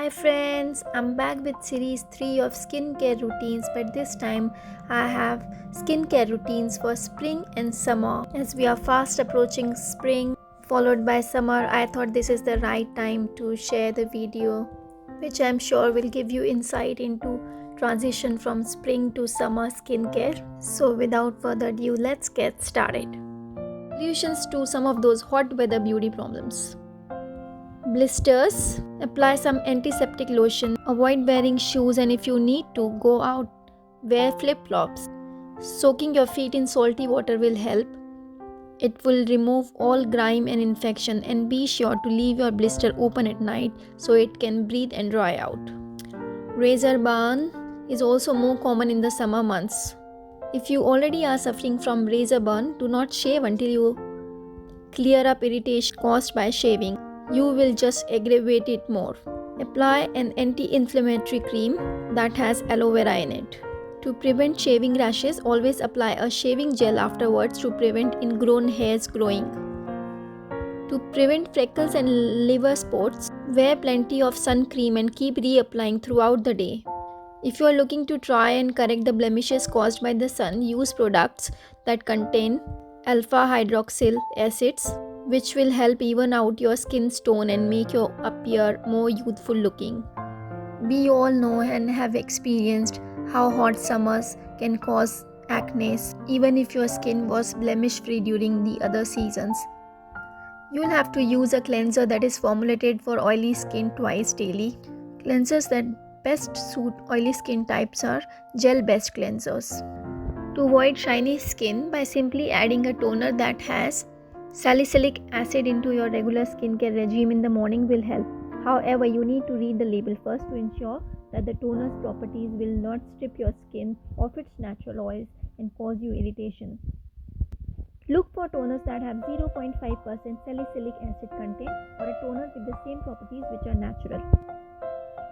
Hi friends, I'm back with series 3 of skincare routines, but this time I have skincare routines for spring and summer. As we are fast approaching spring followed by summer, I thought this is the right time to share the video, which I'm sure will give you insight into transition from spring to summer skincare. So without further ado, let's get started. Solutions to some of those hot weather beauty problems. Blisters. Apply some antiseptic lotion. Avoid wearing shoes, and if you need to go out, wear flip-flops. Soaking your feet in salty water will help. It will remove all grime and infection, and be sure to leave your blister open at night so it can breathe and dry out. Razor burn is also more common in the summer months. If you already are suffering from razor burn, do not shave until you clear up irritation caused by shaving. You will just aggravate it more. Apply an anti-inflammatory cream that has aloe vera in it. To prevent shaving rashes, always apply a shaving gel afterwards to prevent ingrown hairs growing. To prevent freckles and liver spots, wear plenty of sun cream and keep reapplying throughout the day. If you are looking to try and correct the blemishes caused by the sun, use products that contain alpha hydroxyl acids, which will help even out your skin's tone and make you appear more youthful looking. We all know and have experienced how hot summers can cause acne, even if your skin was blemish free during the other seasons. You'll have to use a cleanser that is formulated for oily skin twice daily. Cleansers that best suit oily skin types are gel-based cleansers. To avoid shiny skin, by simply adding a toner that has salicylic acid into your regular skincare regime in the morning will help. However, you need to read the label first to ensure that the toner's properties will not strip your skin of its natural oils and cause you irritation. Look for toners that have 0.5% salicylic acid content or a toner with the same properties which are natural.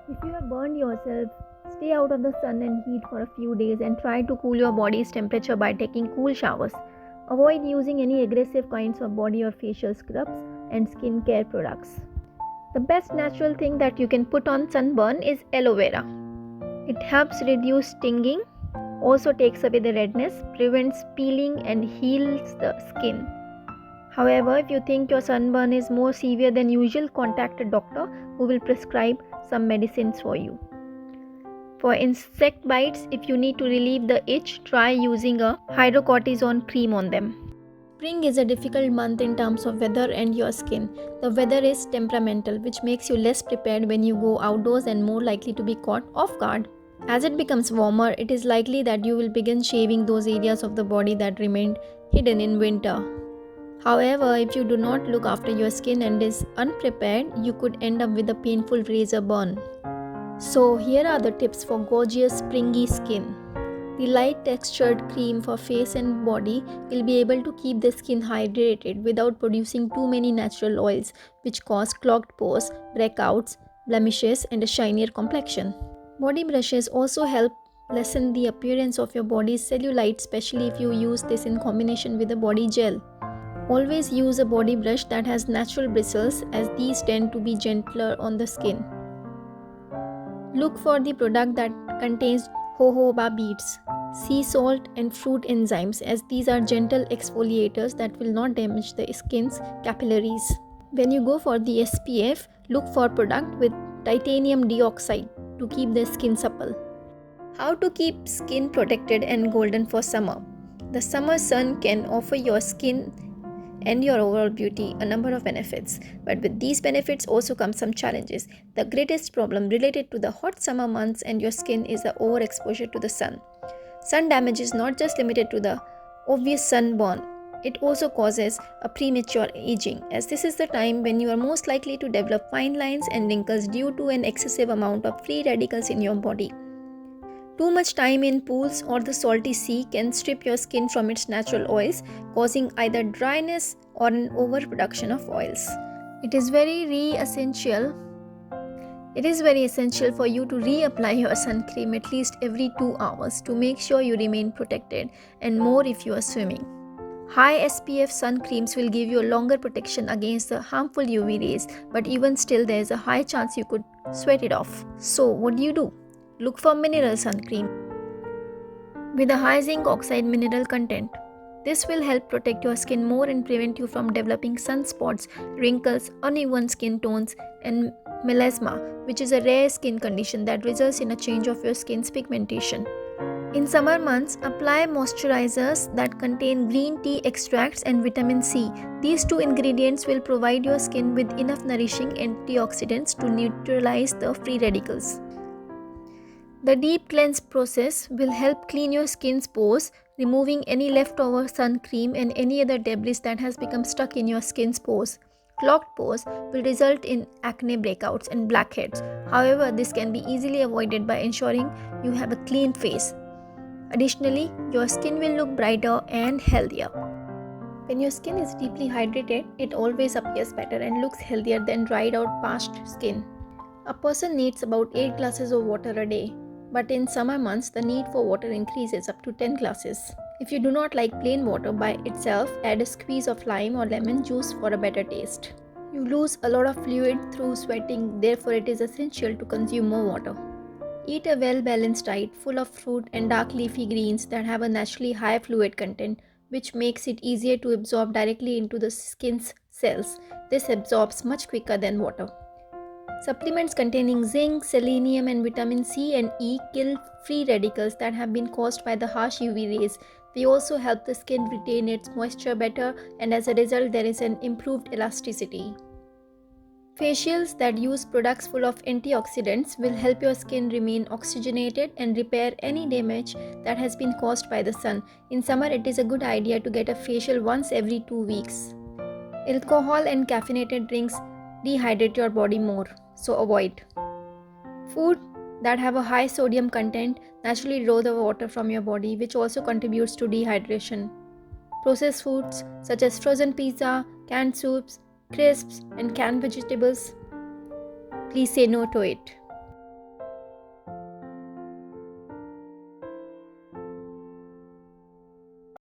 If you have burned yourself, stay out of the sun and heat for a few days and try to cool your body's temperature by taking cool showers. Avoid using any aggressive kinds of body or facial scrubs and skincare products. The best natural thing that you can put on sunburn is aloe vera. It helps reduce stinging, also takes away the redness, prevents peeling and heals the skin. However, if you think your sunburn is more severe than usual, contact a doctor who will prescribe some medicines for you. For insect bites, if you need to relieve the itch, try using a hydrocortisone cream on them. Spring is a difficult month in terms of weather and your skin. The weather is temperamental, which makes you less prepared when you go outdoors and more likely to be caught off guard. As it becomes warmer, it is likely that you will begin shaving those areas of the body that remained hidden in winter. However, if you do not look after your skin and is unprepared, you could end up with a painful razor burn. So here are the tips for gorgeous springy skin. The light textured cream for face and body will be able to keep the skin hydrated without producing too many natural oils, which cause clogged pores, breakouts, blemishes and a shinier complexion. Body brushes also help lessen the appearance of your body's cellulite, especially if you use this in combination with a body gel. Always use a body brush that has natural bristles, as these tend to be gentler on the skin. Look for the product that contains jojoba beads, sea salt and fruit enzymes, as these are gentle exfoliators that will not damage the skin's capillaries. When you go for the SPF, look for product with titanium dioxide to keep the skin supple. How to keep skin protected and golden for summer? The summer sun can offer your skin and your overall beauty a number of benefits, but with these benefits also come some challenges. The greatest problem related to the hot summer months and your skin is the overexposure to the sun. Sun damage is not just limited to the obvious sunburn, it also causes a premature aging, as this is the time when you are most likely to develop fine lines and wrinkles due to an excessive amount of free radicals in your body. Too much time in pools or the salty sea can strip your skin from its natural oils, causing either dryness or an overproduction of oils. It is very essential for you to reapply your sun cream at least every 2 hours to make sure you remain protected, and more if you are swimming. High SPF sun creams will give you a longer protection against the harmful UV rays, but even still there is a high chance you could sweat it off. So, what do? Look for mineral sun cream with a high zinc oxide mineral content. This will help protect your skin more and prevent you from developing sunspots, wrinkles, uneven skin tones, and melasma, which is a rare skin condition that results in a change of your skin's pigmentation. In summer months, apply moisturizers that contain green tea extracts and vitamin C. These two ingredients will provide your skin with enough nourishing antioxidants to neutralize the free radicals. The deep cleanse process will help clean your skin's pores, removing any leftover sun cream and any other debris that has become stuck in your skin's pores. Clogged pores will result in acne breakouts and blackheads. However, this can be easily avoided by ensuring you have a clean face. Additionally, your skin will look brighter and healthier. When your skin is deeply hydrated, it always appears better and looks healthier than dried out parched skin. A person needs about 8 glasses of water a day, but in summer months the need for water increases up to 10 glasses. If you do not like plain water by itself, add a squeeze of lime or lemon juice for a better taste. You lose a lot of fluid through sweating, therefore it is essential to consume more water. Eat a well-balanced diet full of fruit and dark leafy greens that have a naturally high fluid content, which makes it easier to absorb directly into the skin's cells. This absorbs much quicker than water. Supplements containing zinc, selenium, and vitamin C and E kill free radicals that have been caused by the harsh UV rays. They also help the skin retain its moisture better, and as a result, there is an improved elasticity. Facials that use products full of antioxidants will help your skin remain oxygenated and repair any damage that has been caused by the sun. In summer, it is a good idea to get a facial once every 2 weeks. Alcohol and caffeinated drinks dehydrate your body more, so avoid. Food that have a high sodium content naturally draw the water from your body, which also contributes to dehydration. Processed foods such as frozen pizza, canned soups, crisps, and canned vegetables, please say no to it.